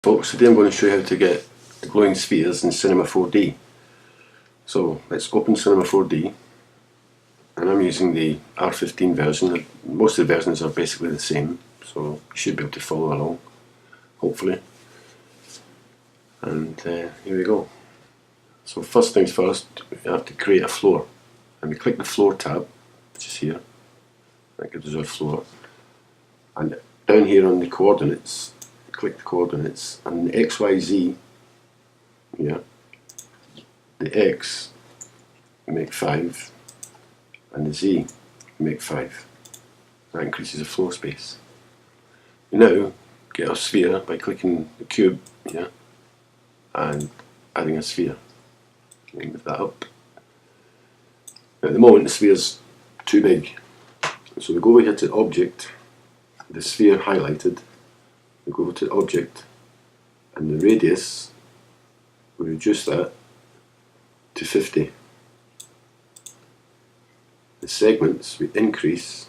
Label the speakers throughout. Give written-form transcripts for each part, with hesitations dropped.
Speaker 1: Folks, today I'm going to show you how to get glowing spheres in Cinema 4D. So let's open Cinema 4D, and I'm using the R15 version. Most of the versions are basically the same, so you should be able to follow along, hopefully. And here we go. So first things first, we have to create a floor, and we click the floor tab, which is here. That gives us our floor, and down here on the coordinates, click the coordinates, and the XYZ, yeah, the X we make 5, and the Z we make 5. That increases the floor space. We now get our sphere by clicking the cube, yeah, and adding a sphere. Move that up. Now at the moment the sphere's too big, so we go over here to Object, the sphere highlighted. We go over to Object, and the radius, we reduce that to 50. The segments we increase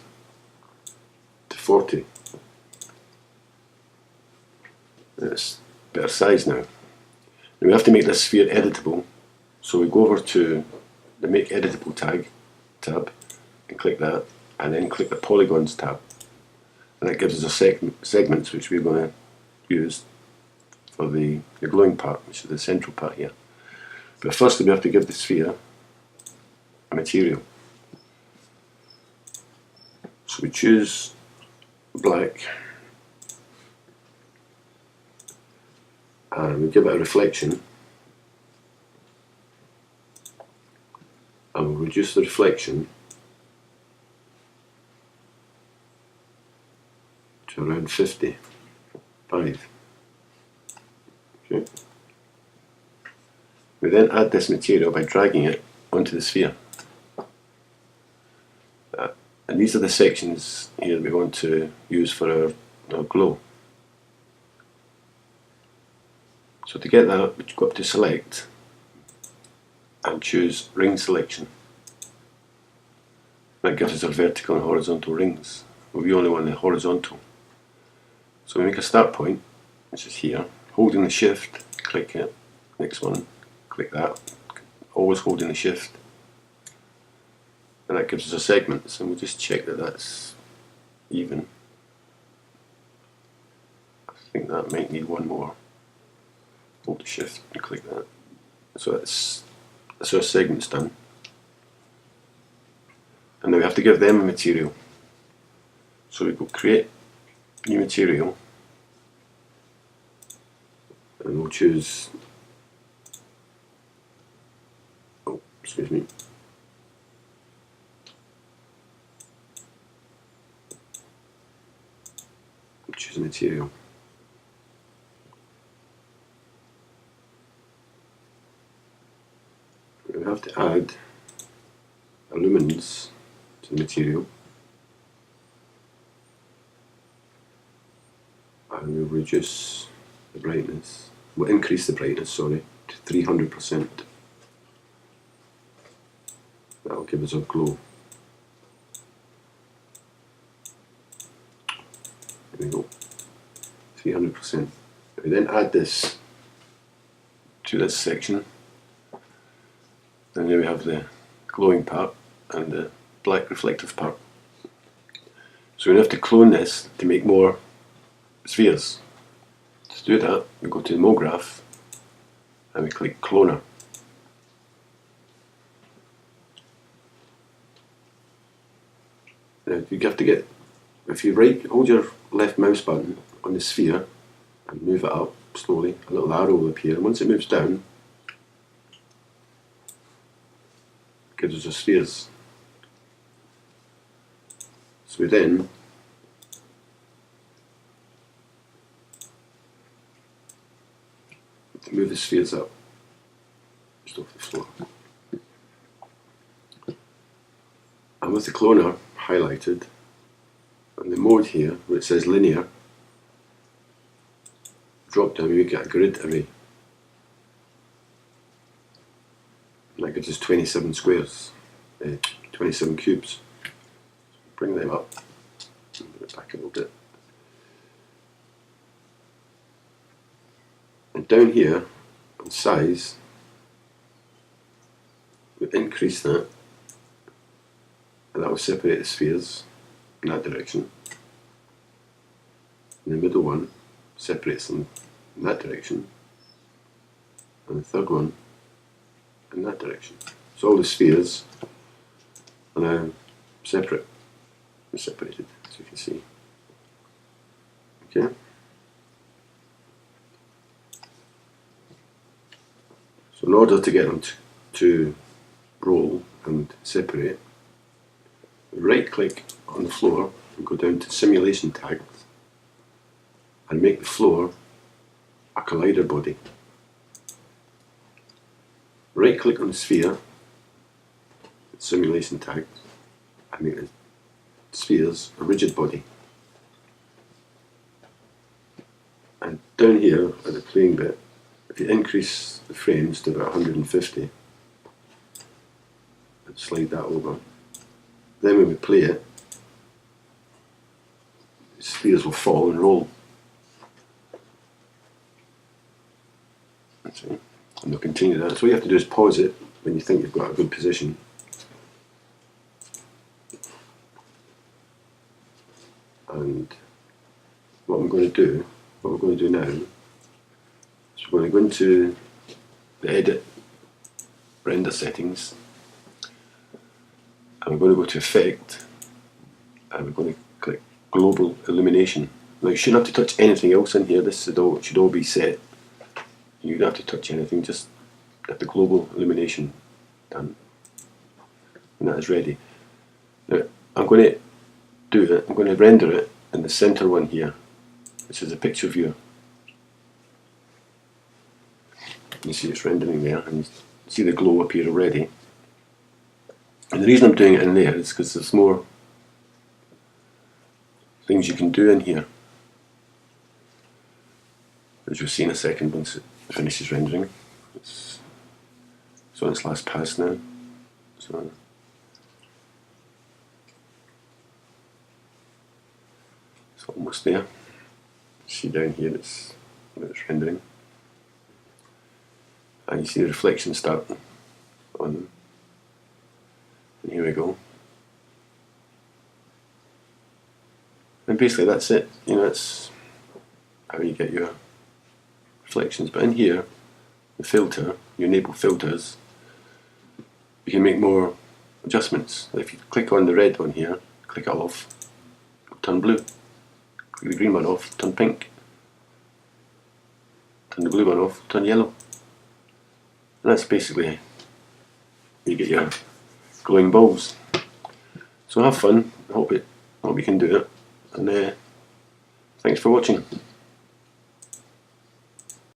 Speaker 1: to 40. It's better size now. And we have to make this sphere editable, so we go over to the Make Editable tab and click that, and then click the Polygons tab. And that gives us a segments which we're going to use for the glowing part, which is the central part here. But firstly we have to give the sphere a material. So we choose black, and we give it a reflection, and we'll reduce the reflection to around 55. Okay. We then add this material by dragging it onto the sphere. And these are the sections here we want to use for our glow. So to get that, we go up to Select and choose Ring Selection. That gives us our vertical and horizontal rings. We only want the horizontal. So we make a start point, which is here. Holding the Shift, click it. Next one, click that. Always holding the Shift. And that gives us a segment, so we'll just check that that's even. I think that might need one more. Hold the Shift and click that. So that's our segment's done. And now we have to give them a material. So we go Create New Material, and we'll choose, oh, excuse me. Choose a material. We have to add a luminance to the material, and we'll reduce the brightness, we'll increase the brightness, sorry, to 300%. That will give us a glow. There we go, 300%. We then add this to this section, and then we have the glowing part and the black reflective part. So we have to clone this to make more spheres. To do that, we go to the MoGraph and we click Cloner. Now you have to get, if you hold your left mouse button on the sphere and move it up slowly, a little arrow will appear, and once it moves down, it gives us the spheres. So we then to move the spheres up just off the floor. And with the cloner highlighted, and the mode here where it says linear, drop down, we get a grid array. And that gives us 27 squares, 27 cubes. Bring them up, move it back a little bit. And down here on size, we increase that, and that will separate the spheres in that direction. And the middle one separates them in that direction, and the third one in that direction. So all the spheres are now separate and separated, as you can see. Okay. So in order to get them to roll and separate, right click on the floor and go down to simulation tags and make the floor a collider body. Right click on the sphere, simulation tags, and make the spheres a rigid body. And down here at the playing bit, if you increase the frames to about 150 and slide that over, then when we play it, the spheres will fall and roll. That's it. And they'll continue that. So what you have to do is pause it when you think you've got a good position. And what we're going to do now, is we're going to go into the edit render settings, and we're going to go to effect, and we're going to click global illumination. Now you shouldn't have to touch anything else in here. This should all be set. You don't have to touch anything, just get the global illumination done. And that is ready. Now I'm going to do it, I'm going to render it in the center one here, which is a picture view. You see it's rendering there, and you see the glow appear already. And the reason I'm doing it in there is because there's more things you can do in here, as you'll see in a second once it finishes rendering. It's on its last pass now. So it's almost there. See down here it's rendering. And you see the reflection start on them. And here we go. And basically that's it. You know, that's how you get your reflections. But in here, the filter, you enable filters, you can make more adjustments. If you click on the red one here, click it off, it'll turn blue. Click the green one off, turn pink. Turn the blue one off, turn yellow. And that's basically you get your glowing balls. So have fun. I hope you can do it. And thanks for watching.